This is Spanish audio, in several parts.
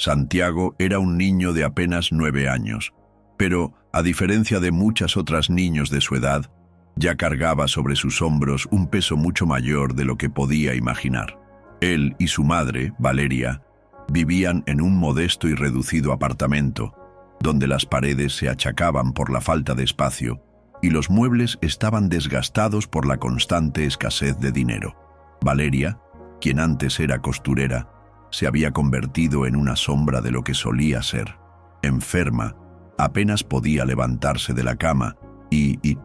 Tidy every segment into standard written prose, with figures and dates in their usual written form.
Santiago era un niño de apenas 9 años, pero, a diferencia de muchos otros niños de su edad, ya cargaba sobre sus hombros un peso mucho mayor de lo que podía imaginar. Él y su madre, Valeria, vivían en un modesto y reducido apartamento, donde las paredes se achacaban por la falta de espacio y los muebles estaban desgastados por la constante escasez de dinero. Valeria, quien antes era costurera, se había convertido en una sombra de lo que solía ser. Enferma, apenas podía levantarse de la cama y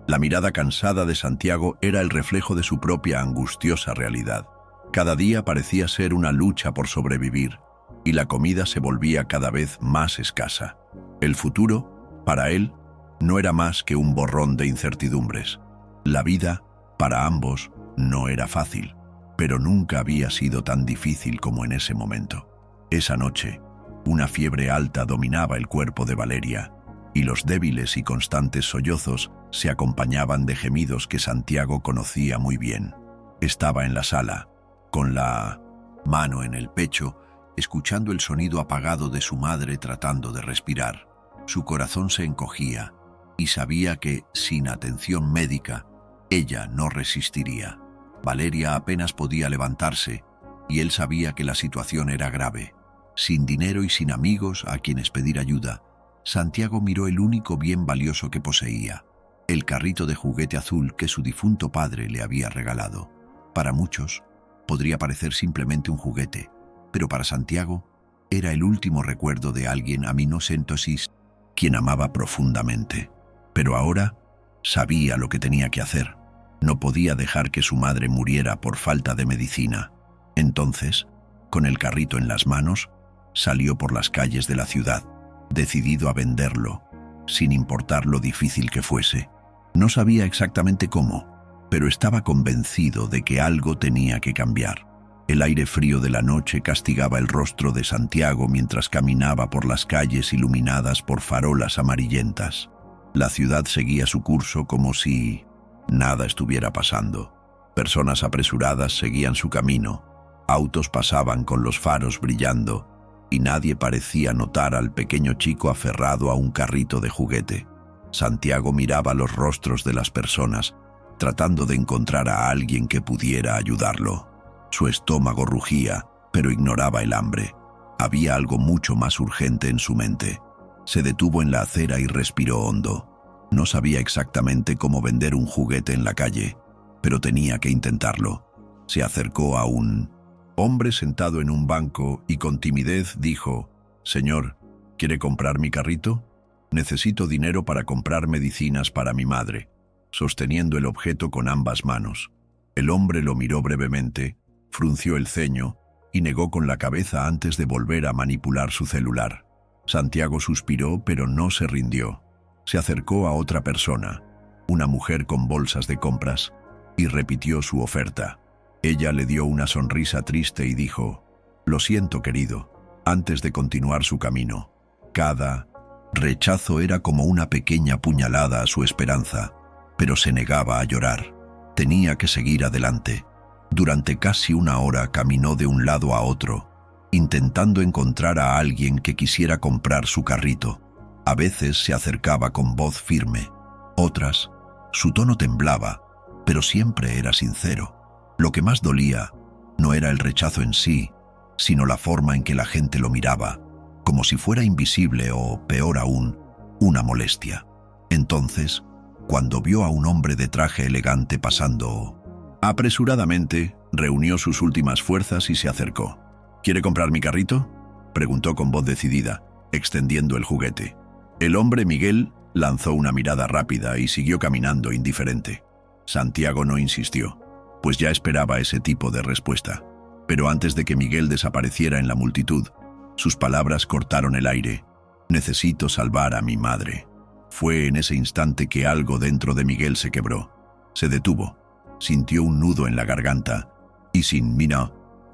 la mirada cansada de Santiago era el reflejo de su propia angustiosa realidad. Cada día parecía ser una lucha por sobrevivir y la comida se volvía cada vez más escasa. El futuro, para él, no era más que un borrón de incertidumbres. La vida, para ambos, no era fácil, pero nunca había sido tan difícil como en ese momento. Esa noche, una fiebre alta dominaba el cuerpo de Valeria, y los débiles y constantes sollozos se acompañaban de gemidos que Santiago conocía muy bien. Estaba en la sala, con la mano en el pecho, escuchando el sonido apagado de su madre tratando de respirar. Su corazón se encogía y sabía que, sin atención médica, ella no resistiría. Valeria apenas podía levantarse y él sabía que la situación era grave. Sin dinero y sin amigos a quienes pedir ayuda, Santiago miró el único bien valioso que poseía, el carrito de juguete azul que su difunto padre le había regalado. Para muchos, podría parecer simplemente un juguete, pero para Santiago era el último recuerdo de alguien aminocentosis, quien amaba profundamente. Pero ahora sabía lo que tenía que hacer. No podía dejar que su madre muriera por falta de medicina. Entonces, con el carrito en las manos, salió por las calles de la ciudad, decidido a venderlo, sin importar lo difícil que fuese. No sabía exactamente cómo, pero estaba convencido de que algo tenía que cambiar. El aire frío de la noche castigaba el rostro de Santiago mientras caminaba por las calles iluminadas por farolas amarillentas. La ciudad seguía su curso como si nada estuviera pasando. Personas apresuradas seguían su camino, autos pasaban con los faros brillando, y nadie parecía notar al pequeño chico aferrado a un carrito de juguete. Santiago miraba los rostros de las personas, tratando de encontrar a alguien que pudiera ayudarlo. Su estómago rugía, pero ignoraba el hambre. Había algo mucho más urgente en su mente. Se detuvo en la acera y respiró hondo. No sabía exactamente cómo vender un juguete en la calle, pero tenía que intentarlo. Se acercó a un hombre sentado en un banco y con timidez dijo: «Señor, ¿quiere comprar mi carrito? Necesito dinero para comprar medicinas para mi madre», sosteniendo el objeto con ambas manos. El hombre lo miró brevemente, frunció el ceño y negó con la cabeza antes de volver a manipular su celular. Santiago suspiró, pero no se rindió. Se acercó a otra persona, una mujer con bolsas de compras, y repitió su oferta. Ella le dio una sonrisa triste y dijo: «Lo siento, querido», antes de continuar su camino. Cada rechazo era como una pequeña puñalada a su esperanza, pero se negaba a llorar. Tenía que seguir adelante. Durante casi una hora caminó de un lado a otro, intentando encontrar a alguien que quisiera comprar su carrito. A veces se acercaba con voz firme, otras, su tono temblaba, pero siempre era sincero. Lo que más dolía no era el rechazo en sí, sino la forma en que la gente lo miraba, como si fuera invisible o, peor aún, una molestia. Entonces, cuando vio a un hombre de traje elegante pasando apresuradamente, reunió sus últimas fuerzas y se acercó. «¿Quiere comprar mi carrito?», preguntó con voz decidida, extendiendo el juguete. El hombre, Miguel, lanzó una mirada rápida y siguió caminando indiferente. Santiago no insistió, pues ya esperaba ese tipo de respuesta. Pero antes de que Miguel desapareciera en la multitud, sus palabras cortaron el aire. «Necesito salvar a mi madre». Fue en ese instante que algo dentro de Miguel se quebró. Se detuvo, sintió un nudo en la garganta y sin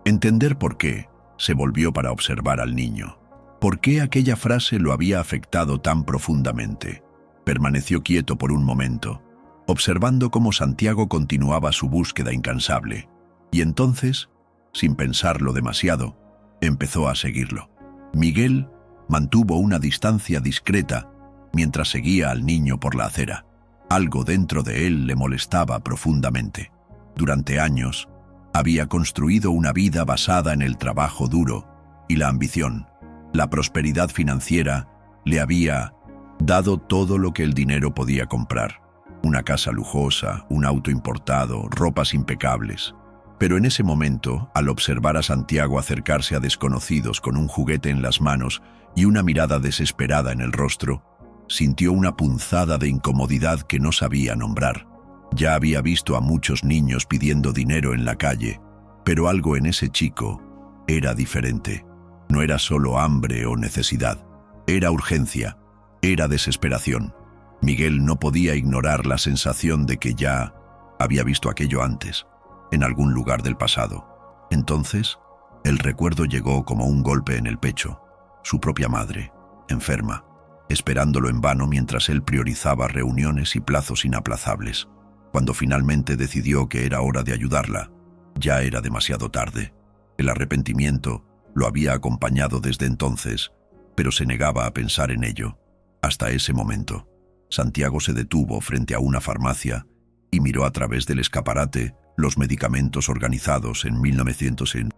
entender por qué, se volvió para observar al niño. ¿Por qué aquella frase lo había afectado tan profundamente? Permaneció quieto por un momento, observando cómo Santiago continuaba su búsqueda incansable, y entonces, sin pensarlo demasiado, empezó a seguirlo. Miguel mantuvo una distancia discreta mientras seguía al niño por la acera. Algo dentro de él le molestaba profundamente. Durante años, había construido una vida basada en el trabajo duro y la ambición. La prosperidad financiera le había dado todo lo que el dinero podía comprar. Una casa lujosa, un auto importado, ropas impecables. Pero en ese momento, al observar a Santiago acercarse a desconocidos con un juguete en las manos y una mirada desesperada en el rostro, sintió una punzada de incomodidad que no sabía nombrar. Ya había visto a muchos niños pidiendo dinero en la calle, pero algo en ese chico era diferente. No era solo hambre o necesidad, era urgencia, era desesperación. Miguel no podía ignorar la sensación de que ya había visto aquello antes, en algún lugar del pasado. Entonces, el recuerdo llegó como un golpe en el pecho. Su propia madre, enferma, esperándolo en vano mientras él priorizaba reuniones y plazos inaplazables. Cuando finalmente decidió que era hora de ayudarla, ya era demasiado tarde. El arrepentimiento lo había acompañado desde entonces, pero se negaba a pensar en ello. Hasta ese momento, Santiago se detuvo frente a una farmacia y miró a través del escaparate los medicamentos organizados en 1900 en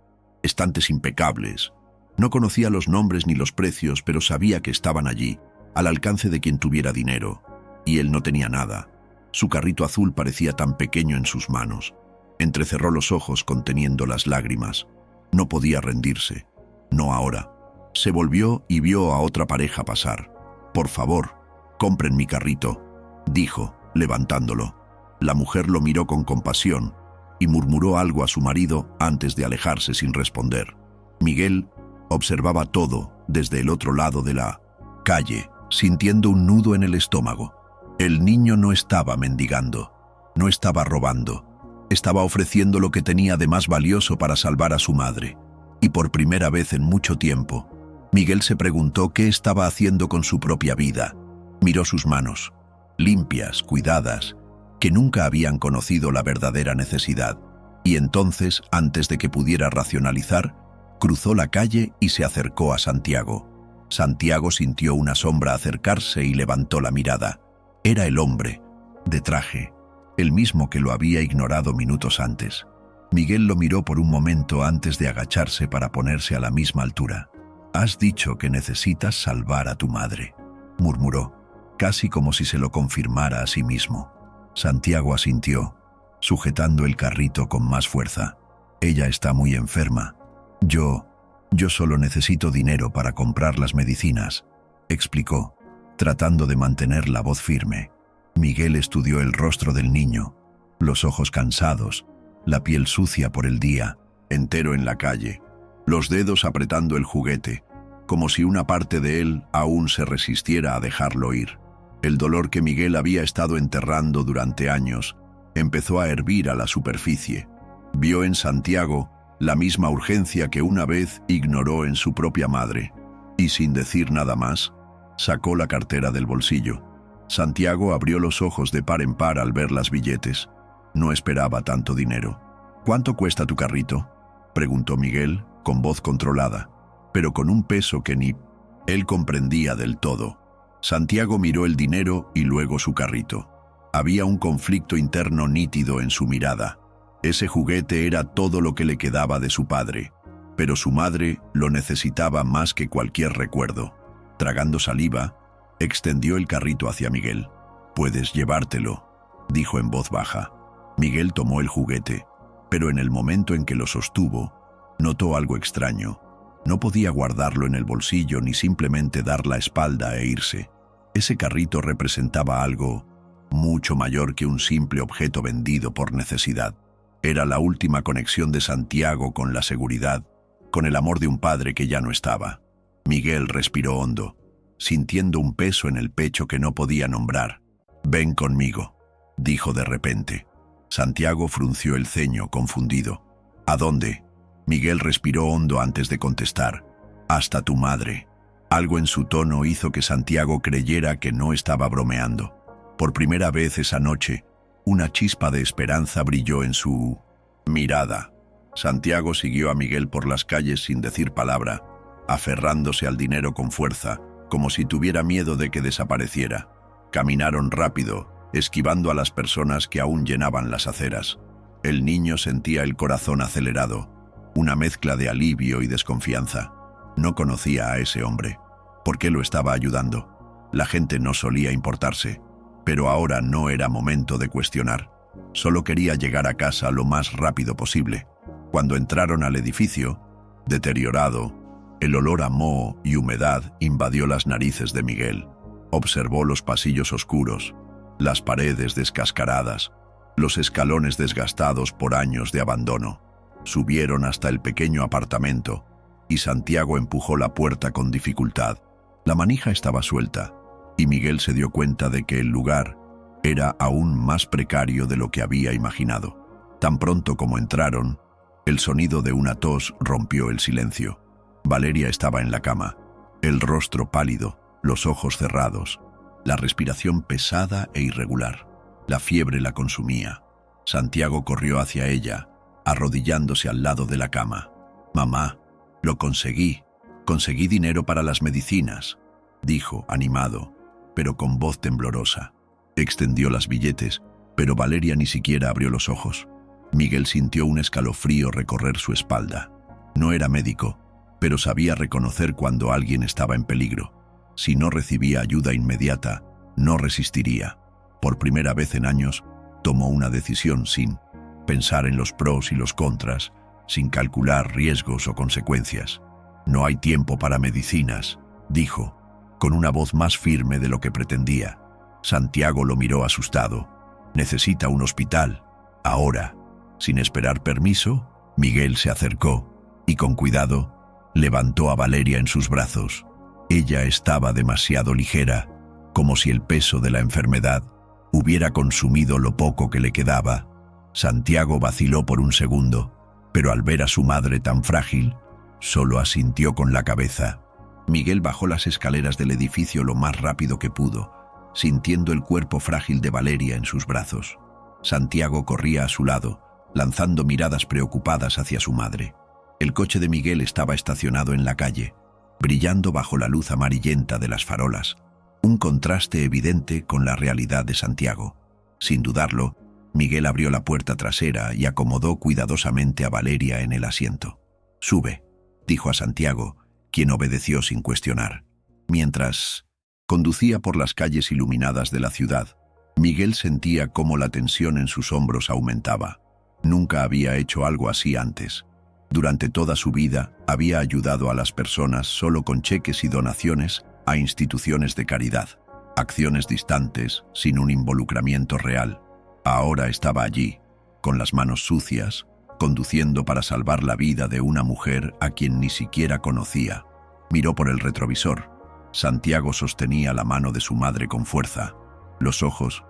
estantes impecables. No conocía los nombres ni los precios, pero sabía que estaban allí, al alcance de quien tuviera dinero. Y él no tenía nada. Su carrito azul parecía tan pequeño en sus manos. Entrecerró los ojos conteniendo las lágrimas. No podía rendirse. No ahora. Se volvió y vio a otra pareja pasar. «Por favor, compren mi carrito», dijo, levantándolo. La mujer lo miró con compasión y murmuró algo a su marido antes de alejarse sin responder. Miguel observaba todo desde el otro lado de la calle, sintiendo un nudo en el estómago. El niño no estaba mendigando, no estaba robando, estaba ofreciendo lo que tenía de más valioso para salvar a su madre. Y por primera vez en mucho tiempo, Miguel se preguntó qué estaba haciendo con su propia vida. Miró sus manos, limpias, cuidadas, que nunca habían conocido la verdadera necesidad. Y entonces, antes de que pudiera racionalizar, cruzó la calle y se acercó a Santiago. Santiago sintió una sombra acercarse y levantó la mirada. Era el hombre, de traje, el mismo que lo había ignorado minutos antes. Miguel lo miró por un momento antes de agacharse para ponerse a la misma altura. «Has dicho que necesitas salvar a tu madre», murmuró, casi como si se lo confirmara a sí mismo. Santiago asintió, sujetando el carrito con más fuerza. «Ella está muy enferma. Yo solo necesito dinero para comprar las medicinas», explicó, tratando de mantener la voz firme. Miguel estudió el rostro del niño, los ojos cansados, la piel sucia por el día, entero en la calle, los dedos apretando el juguete, como si una parte de él aún se resistiera a dejarlo ir. El dolor que Miguel había estado enterrando durante años empezó a hervir a la superficie. Vio en Santiago la misma urgencia que una vez ignoró en su propia madre, y sin decir nada más, sacó la cartera del bolsillo. Santiago abrió los ojos de par en par al ver las billetes. No esperaba tanto dinero. «¿Cuánto cuesta tu carrito?», preguntó Miguel, con voz controlada, pero con un peso que ni él comprendía del todo. Santiago miró el dinero y luego su carrito. Había un conflicto interno nítido en su mirada. Ese juguete era todo lo que le quedaba de su padre, pero su madre lo necesitaba más que cualquier recuerdo. Tragando saliva, extendió el carrito hacia Miguel. «Puedes llevártelo», dijo en voz baja. Miguel tomó el juguete, pero en el momento en que lo sostuvo, notó algo extraño. No podía guardarlo en el bolsillo ni simplemente dar la espalda e irse. Ese carrito representaba algo mucho mayor que un simple objeto vendido por necesidad. Era la última conexión de Santiago con la seguridad, con el amor de un padre que ya no estaba. Miguel respiró hondo, sintiendo un peso en el pecho que no podía nombrar. «Ven conmigo», dijo de repente. Santiago frunció el ceño, confundido. «¿A dónde?». Miguel respiró hondo antes de contestar. «Hasta tu madre». Algo en su tono hizo que Santiago creyera que no estaba bromeando. Por primera vez esa noche, una chispa de esperanza brilló en su mirada. Santiago siguió a Miguel por las calles sin decir palabra, aferrándose al dinero con fuerza, como si tuviera miedo de que desapareciera. Caminaron rápido, esquivando a las personas que aún llenaban las aceras. El niño sentía el corazón acelerado, una mezcla de alivio y desconfianza. No conocía a ese hombre. ¿Por qué lo estaba ayudando? La gente no solía importarse, pero ahora no era momento de cuestionar. Solo quería llegar a casa lo más rápido posible. Cuando entraron al edificio, deteriorado, el olor a moho y humedad invadió las narices de Miguel. Observó los pasillos oscuros, las paredes descascaradas, los escalones desgastados por años de abandono. Subieron hasta el pequeño apartamento y Santiago empujó la puerta con dificultad. La manija estaba suelta y Miguel se dio cuenta de que el lugar era aún más precario de lo que había imaginado. Tan pronto como entraron, el sonido de una tos rompió el silencio. Valeria estaba en la cama, el rostro pálido, los ojos cerrados, la respiración pesada e irregular. La fiebre la consumía. Santiago corrió hacia ella, arrodillándose al lado de la cama. «Mamá, lo conseguí. Conseguí dinero para las medicinas», dijo, animado, pero con voz temblorosa. Extendió las billetes, pero Valeria ni siquiera abrió los ojos. Miguel sintió un escalofrío recorrer su espalda. No era médico, pero sabía reconocer cuando alguien estaba en peligro. Si no recibía ayuda inmediata, no resistiría. Por primera vez en años, tomó una decisión sin pensar en los pros y los contras, sin calcular riesgos o consecuencias. «No hay tiempo para medicinas», dijo, con una voz más firme de lo que pretendía. Santiago lo miró asustado. «Necesita un hospital, ahora». Sin esperar permiso, Miguel se acercó y con cuidado levantó a Valeria en sus brazos. Ella estaba demasiado ligera, como si el peso de la enfermedad hubiera consumido lo poco que le quedaba. Santiago vaciló por un segundo, pero al ver a su madre tan frágil, solo asintió con la cabeza. Miguel bajó las escaleras del edificio lo más rápido que pudo, sintiendo el cuerpo frágil de Valeria en sus brazos. Santiago corría a su lado, lanzando miradas preocupadas hacia su madre. El coche de Miguel estaba estacionado en la calle, brillando bajo la luz amarillenta de las farolas, un contraste evidente con la realidad de Santiago. Sin dudarlo, Miguel abrió la puerta trasera y acomodó cuidadosamente a Valeria en el asiento. «Sube», dijo a Santiago, quien obedeció sin cuestionar. Mientras conducía por las calles iluminadas de la ciudad, Miguel sentía cómo la tensión en sus hombros aumentaba. Nunca había hecho algo así antes. Durante toda su vida había ayudado a las personas solo con cheques y donaciones a instituciones de caridad, acciones distantes, sin un involucramiento real. Ahora estaba allí, con las manos sucias, conduciendo para salvar la vida de una mujer a quien ni siquiera conocía. Miró por el retrovisor. Santiago sostenía la mano de su madre con fuerza, los ojos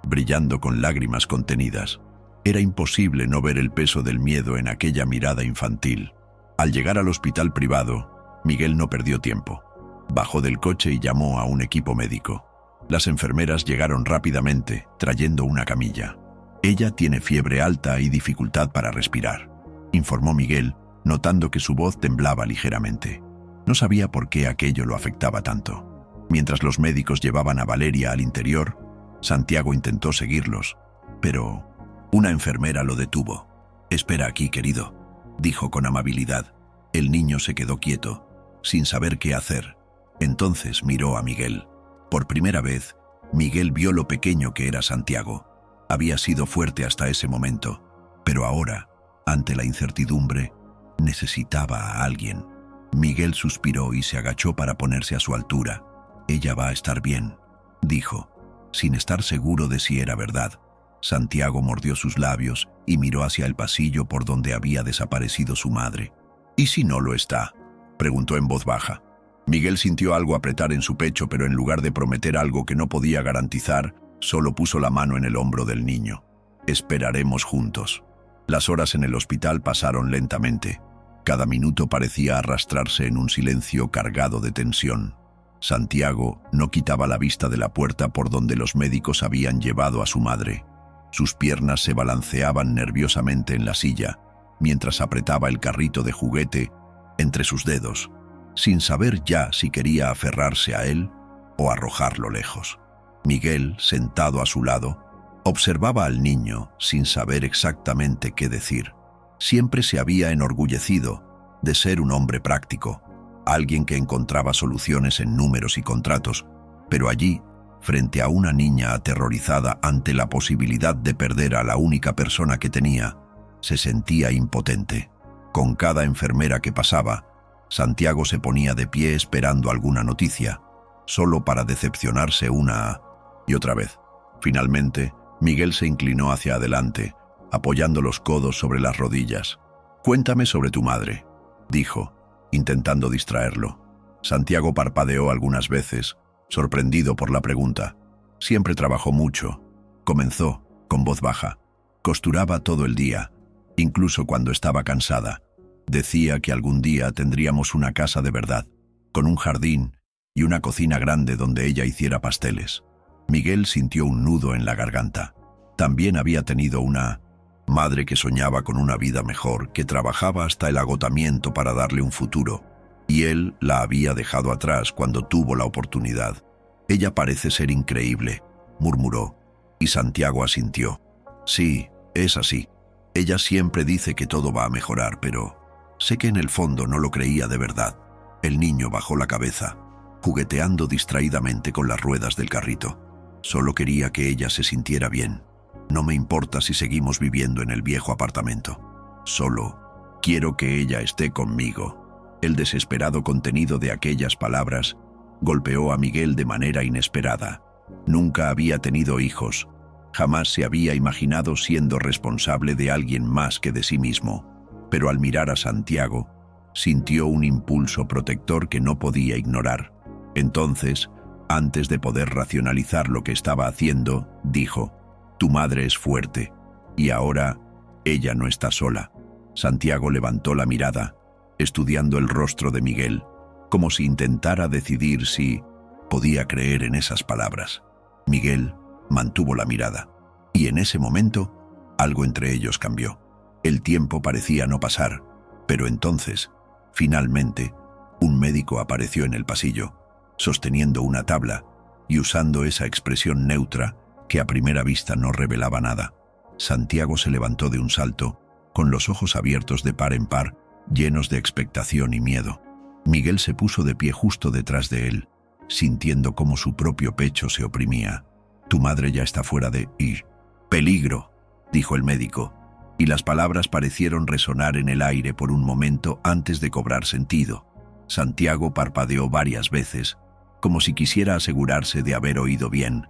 brillando con lágrimas contenidas. Era imposible no ver el peso del miedo en aquella mirada infantil. Al llegar al hospital privado, Miguel no perdió tiempo. Bajó del coche y llamó a un equipo médico. Las enfermeras llegaron rápidamente, trayendo una camilla. «Ella tiene fiebre alta y dificultad para respirar», informó Miguel, notando que su voz temblaba ligeramente. No sabía por qué aquello lo afectaba tanto. Mientras los médicos llevaban a Valeria al interior, Santiago intentó seguirlos, pero una enfermera lo detuvo. «Espera aquí, querido», dijo con amabilidad. El niño se quedó quieto, sin saber qué hacer. Entonces miró a Miguel. Por primera vez, Miguel vio lo pequeño que era Santiago. Había sido fuerte hasta ese momento, pero ahora, ante la incertidumbre, necesitaba a alguien. Miguel suspiró y se agachó para ponerse a su altura. «Ella va a estar bien», dijo, sin estar seguro de si era verdad. Santiago mordió sus labios y miró hacia el pasillo por donde había desaparecido su madre. «¿Y si no lo está?», preguntó en voz baja. Miguel sintió algo apretar en su pecho, pero en lugar de prometer algo que no podía garantizar, solo puso la mano en el hombro del niño. «Esperaremos juntos». Las horas en el hospital pasaron lentamente. Cada minuto parecía arrastrarse en un silencio cargado de tensión. Santiago no quitaba la vista de la puerta por donde los médicos habían llevado a su madre. Sus piernas se balanceaban nerviosamente en la silla, mientras apretaba el carrito de juguete entre sus dedos. sin saber ya si quería aferrarse a él o arrojarlo lejos. Miguel, sentado a su lado, observaba al niño sin saber exactamente qué decir. Siempre se había enorgullecido de ser un hombre práctico, alguien que encontraba soluciones en números y contratos, pero allí, frente a una niña aterrorizada ante la posibilidad de perder a la única persona que tenía, se sentía impotente. Con cada enfermera que pasaba, Santiago se ponía de pie esperando alguna noticia, solo para decepcionarse una y otra vez. Finalmente, Miguel se inclinó hacia adelante, apoyando los codos sobre las rodillas. «Cuéntame sobre tu madre», dijo, intentando distraerlo. Santiago parpadeó algunas veces, sorprendido por la pregunta. «Siempre trabajó mucho», comenzó, con voz baja. «Costuraba todo el día, incluso cuando estaba cansada. Decía que algún día tendríamos una casa de verdad, con un jardín y una cocina grande donde ella hiciera pasteles». Miguel sintió un nudo en la garganta. También había tenido una madre que soñaba con una vida mejor, que trabajaba hasta el agotamiento para darle un futuro, y él la había dejado atrás cuando tuvo la oportunidad. «Ella parece ser increíble», murmuró, y Santiago asintió. «Sí, es así. Ella siempre dice que todo va a mejorar, pero sé que en el fondo no lo creía de verdad». El niño bajó la cabeza, jugueteando distraídamente con las ruedas del carrito. «Solo quería que ella se sintiera bien. No me importa si seguimos viviendo en el viejo apartamento. Solo quiero que ella esté conmigo». El desesperado contenido de aquellas palabras golpeó a Miguel de manera inesperada. Nunca había tenido hijos. Jamás se había imaginado siendo responsable de alguien más que de sí mismo. Pero al mirar a Santiago, sintió un impulso protector que no podía ignorar. Entonces, antes de poder racionalizar lo que estaba haciendo, dijo: «Tu madre es fuerte, y ahora ella no está sola». Santiago levantó la mirada, estudiando el rostro de Miguel, como si intentara decidir si podía creer en esas palabras. Miguel mantuvo la mirada, y en ese momento, algo entre ellos cambió. El tiempo parecía no pasar, pero entonces, finalmente, un médico apareció en el pasillo, sosteniendo una tabla y usando esa expresión neutra que a primera vista no revelaba nada. Santiago se levantó de un salto, con los ojos abiertos de par en par, llenos de expectación y miedo. Miguel se puso de pie justo detrás de él, sintiendo cómo su propio pecho se oprimía. «Tu madre ya está fuera de peligro», dijo el médico, y las palabras parecieron resonar en el aire por un momento antes de cobrar sentido. Santiago parpadeó varias veces, como si quisiera asegurarse de haber oído bien.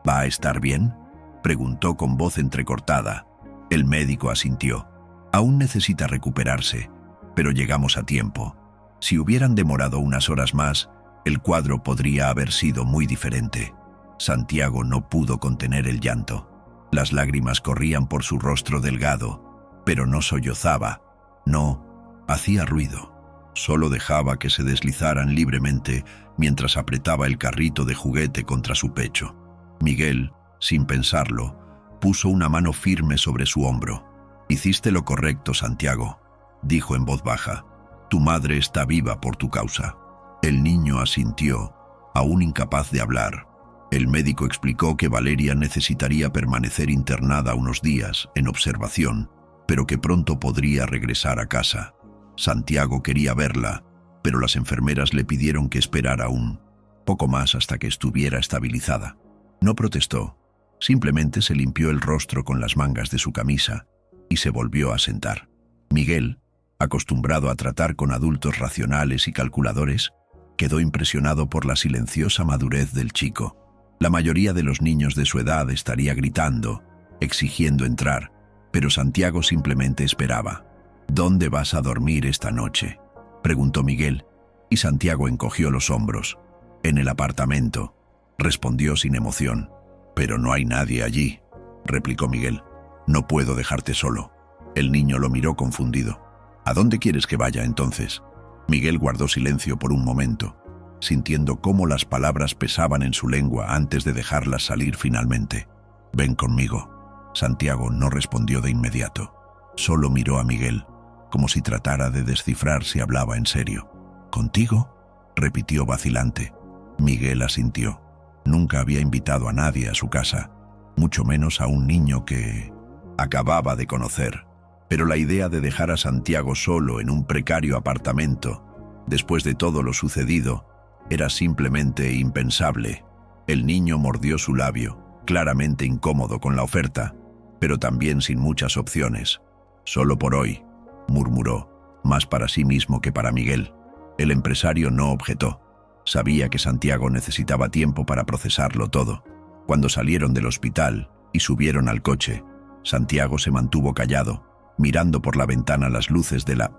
«¿Va a estar bien?», preguntó con voz entrecortada. El médico asintió. «Aún necesita recuperarse, pero llegamos a tiempo. Si hubieran demorado unas horas más, el cuadro podría haber sido muy diferente». Santiago no pudo contener el llanto. Las lágrimas corrían por su rostro delgado, pero no sollozaba, no hacía ruido. Solo dejaba que se deslizaran libremente mientras apretaba el carrito de juguete contra su pecho. Miguel, sin pensarlo, puso una mano firme sobre su hombro. «Hiciste lo correcto, Santiago», dijo en voz baja. «Tu madre está viva por tu causa». El niño asintió, aún incapaz de hablar. El médico explicó que Valeria necesitaría permanecer internada unos días, en observación, pero que pronto podría regresar a casa. Santiago quería verla, pero las enfermeras le pidieron que esperara un poco más hasta que estuviera estabilizada. No protestó, simplemente se limpió el rostro con las mangas de su camisa y se volvió a sentar. Miguel, acostumbrado a tratar con adultos racionales y calculadores, quedó impresionado por la silenciosa madurez del chico. La mayoría de los niños de su edad estaría gritando, exigiendo entrar, pero Santiago simplemente esperaba. «¿Dónde vas a dormir esta noche?», preguntó Miguel, y Santiago encogió los hombros. «En el apartamento», respondió sin emoción. «Pero no hay nadie allí», replicó Miguel. «No puedo dejarte solo». El niño lo miró confundido. «¿A dónde quieres que vaya entonces?». Miguel guardó silencio por un momento, sintiendo cómo las palabras pesaban en su lengua antes de dejarlas salir finalmente. «Ven conmigo». Santiago no respondió de inmediato. Solo miró a Miguel, como si tratara de descifrar si hablaba en serio. «¿Contigo?», repitió vacilante. Miguel asintió. Nunca había invitado a nadie a su casa, mucho menos a un niño que acababa de conocer. Pero la idea de dejar a Santiago solo en un precario apartamento, después de todo lo sucedido, era simplemente impensable. El niño mordió su labio, claramente incómodo con la oferta, pero también sin muchas opciones. «Solo por hoy», murmuró, más para sí mismo que para Miguel. El empresario no objetó. Sabía que Santiago necesitaba tiempo para procesarlo todo. Cuando salieron del hospital y subieron al coche, Santiago se mantuvo callado, mirando por la ventana las luces de la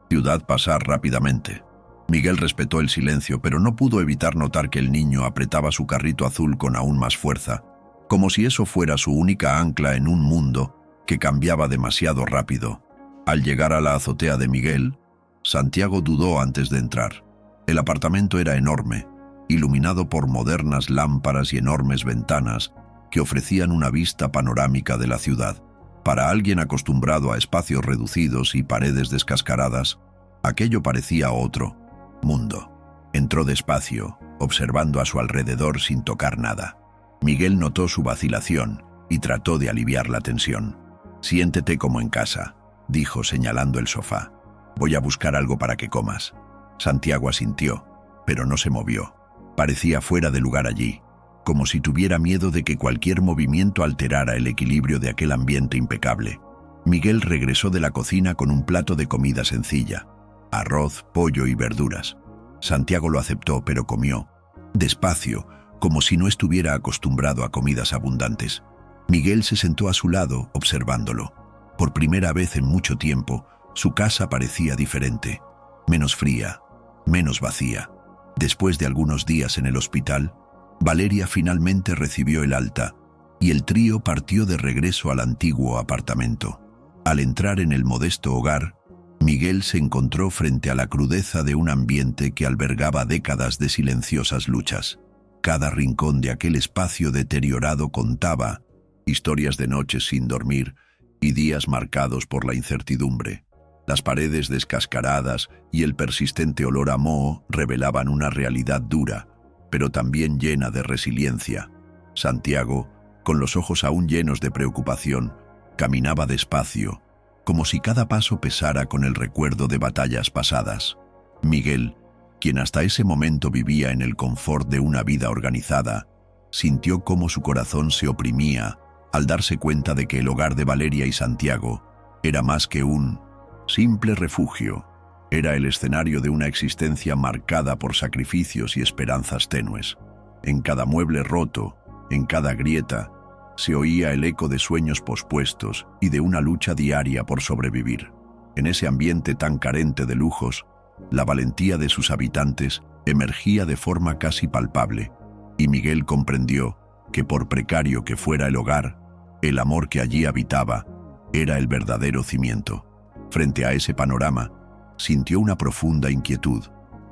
ciudad pasar rápidamente. Miguel respetó el silencio, pero no pudo evitar notar que el niño apretaba su carrito azul con aún más fuerza, como si eso fuera su única ancla en un mundo que cambiaba demasiado rápido. Al llegar a la azotea de Miguel, Santiago dudó antes de entrar. El apartamento era enorme, iluminado por modernas lámparas y enormes ventanas que ofrecían una vista panorámica de la ciudad. Para alguien acostumbrado a espacios reducidos y paredes descascaradas, aquello parecía otro mundo. Entró despacio, observando a su alrededor sin tocar nada. Miguel notó su vacilación y trató de aliviar la tensión. «Siéntete como en casa», dijo señalando el sofá. «Voy a buscar algo para que comas». Santiago asintió, pero no se movió. Parecía fuera de lugar allí, como si tuviera miedo de que cualquier movimiento alterara el equilibrio de aquel ambiente impecable. Miguel regresó de la cocina con un plato de comida sencilla: arroz, pollo y verduras. Santiago lo aceptó, pero comió despacio, como si no estuviera acostumbrado a comidas abundantes. Miguel se sentó a su lado, observándolo. Por primera vez en mucho tiempo, su casa parecía diferente, menos fría, menos vacía. Después de algunos días en el hospital, Valeria finalmente recibió el alta y el trío partió de regreso al antiguo apartamento. Al entrar en el modesto hogar, Miguel se encontró frente a la crudeza de un ambiente que albergaba décadas de silenciosas luchas. Cada rincón de aquel espacio deteriorado contaba historias de noches sin dormir y días marcados por la incertidumbre. Las paredes descascaradas y el persistente olor a moho revelaban una realidad dura, pero también llena de resiliencia. Santiago, con los ojos aún llenos de preocupación, caminaba despacio, como si cada paso pesara con el recuerdo de batallas pasadas. Miguel, quien hasta ese momento vivía en el confort de una vida organizada, sintió cómo su corazón se oprimía al darse cuenta de que el hogar de Valeria y Santiago era más que un simple refugio. Era el escenario de una existencia marcada por sacrificios y esperanzas tenues. En cada mueble roto, en cada grieta, se oía el eco de sueños pospuestos y de una lucha diaria por sobrevivir. En ese ambiente tan carente de lujos, la valentía de sus habitantes emergía de forma casi palpable, y Miguel comprendió que por precario que fuera el hogar, el amor que allí habitaba era el verdadero cimiento. Frente a ese panorama, sintió una profunda inquietud,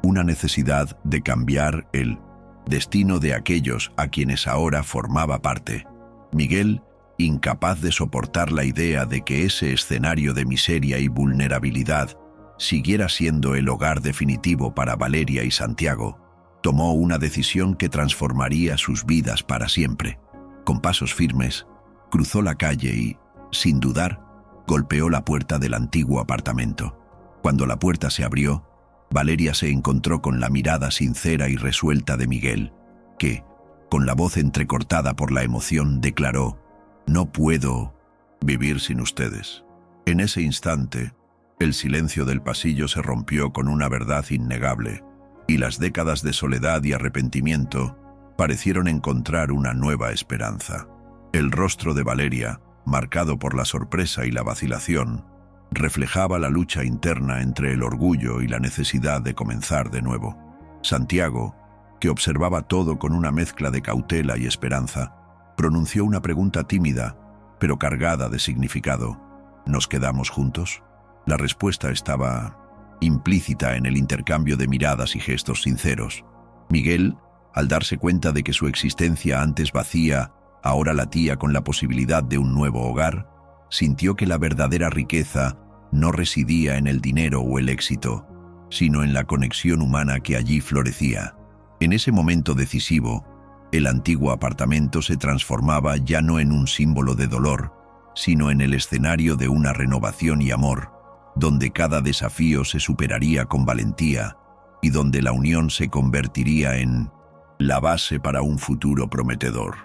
una necesidad de cambiar el destino de aquellos a quienes ahora formaba parte. Miguel, incapaz de soportar la idea de que ese escenario de miseria y vulnerabilidad siguiera siendo el hogar definitivo para Valeria y Santiago, tomó una decisión que transformaría sus vidas para siempre. Con pasos firmes, cruzó la calle y, sin dudar, golpeó la puerta del antiguo apartamento. Cuando la puerta se abrió, Valeria se encontró con la mirada sincera y resuelta de Miguel, que, con la voz entrecortada por la emoción, declaró: «No puedo vivir sin ustedes». En ese instante, el silencio del pasillo se rompió con una verdad innegable, y las décadas de soledad y arrepentimiento parecieron encontrar una nueva esperanza. El rostro de Valeria, marcado por la sorpresa y la vacilación, reflejaba la lucha interna entre el orgullo y la necesidad de comenzar de nuevo. Santiago, que observaba todo con una mezcla de cautela y esperanza, pronunció una pregunta tímida, pero cargada de significado: ¿nos quedamos juntos? La respuesta estaba implícita en el intercambio de miradas y gestos sinceros. Miguel, al darse cuenta de que su existencia antes vacía, ahora latía con la posibilidad de un nuevo hogar, sintió que la verdadera riqueza no residía en el dinero o el éxito, sino en la conexión humana que allí florecía. En ese momento decisivo, el antiguo apartamento se transformaba ya no en un símbolo de dolor, sino en el escenario de una renovación y amor, donde cada desafío se superaría con valentía y donde la unión se convertiría en la base para un futuro prometedor.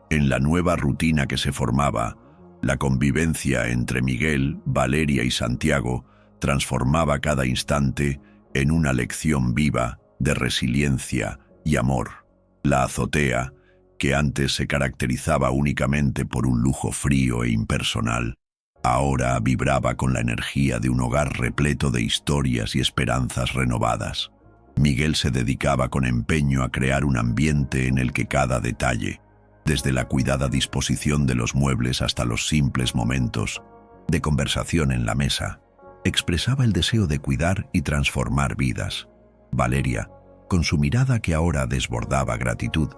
En la nueva rutina que se formaba, la convivencia entre Miguel, Valeria y Santiago transformaba cada instante en una lección viva de resiliencia y amor. La azotea, que antes se caracterizaba únicamente por un lujo frío e impersonal, ahora vibraba con la energía de un hogar repleto de historias y esperanzas renovadas. Miguel se dedicaba con empeño a crear un ambiente en el que cada detalle, desde la cuidada disposición de los muebles hasta los simples momentos de conversación en la mesa, expresaba el deseo de cuidar y transformar vidas. Valeria, con su mirada que ahora desbordaba gratitud,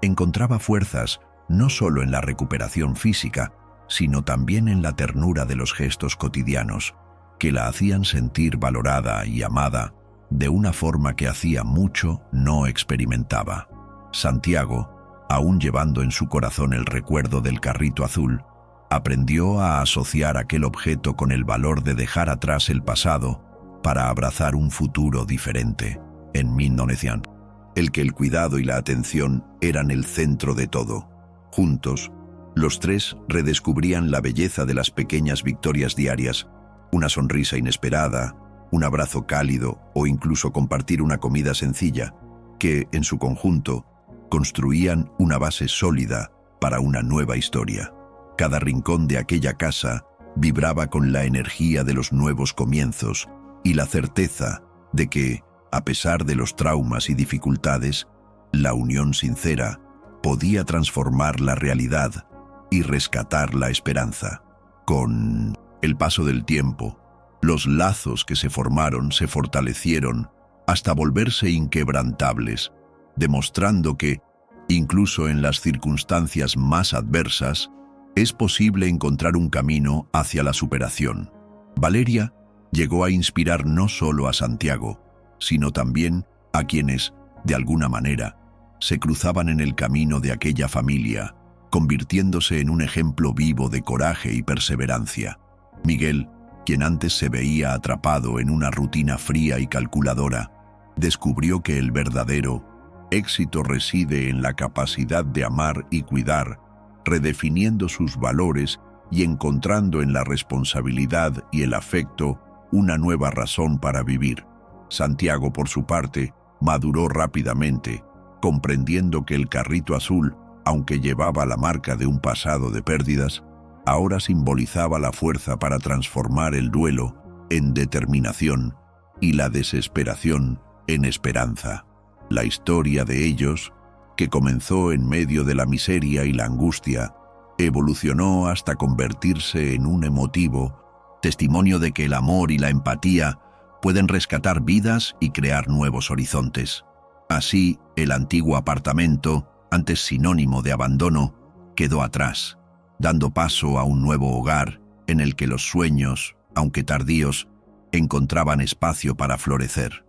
encontraba fuerzas no solo en la recuperación física, sino también en la ternura de los gestos cotidianos, que la hacían sentir valorada y amada de una forma que hacía mucho no experimentaba. Santiago, aún llevando en su corazón el recuerdo del carrito azul, aprendió a asociar aquel objeto con el valor de dejar atrás el pasado para abrazar un futuro diferente. En 1900, el que el cuidado y la atención eran el centro de todo. Juntos, los tres redescubrían la belleza de las pequeñas victorias diarias, una sonrisa inesperada, un abrazo cálido o incluso compartir una comida sencilla, que, en su conjunto, construían una base sólida para una nueva historia. Cada rincón de aquella casa vibraba con la energía de los nuevos comienzos y la certeza de que, a pesar de los traumas y dificultades, la unión sincera podía transformar la realidad y rescatar la esperanza. Con el paso del tiempo, los lazos que se formaron se fortalecieron hasta volverse inquebrantables, demostrando que, incluso en las circunstancias más adversas, es posible encontrar un camino hacia la superación. Valeria llegó a inspirar no solo a Santiago, sino también a quienes, de alguna manera, se cruzaban en el camino de aquella familia, convirtiéndose en un ejemplo vivo de coraje y perseverancia. Miguel, quien antes se veía atrapado en una rutina fría y calculadora, descubrió que el verdadero éxito reside en la capacidad de amar y cuidar, redefiniendo sus valores y encontrando en la responsabilidad y el afecto una nueva razón para vivir. Santiago, por su parte, maduró rápidamente, comprendiendo que el carrito azul, aunque llevaba la marca de un pasado de pérdidas, ahora simbolizaba la fuerza para transformar el duelo en determinación y la desesperación en esperanza. La historia de ellos, que comenzó en medio de la miseria y la angustia, evolucionó hasta convertirse en un emotivo testimonio de que el amor y la empatía pueden rescatar vidas y crear nuevos horizontes. Así, el antiguo apartamento, antes sinónimo de abandono, quedó atrás, dando paso a un nuevo hogar en el que los sueños, aunque tardíos, encontraban espacio para florecer.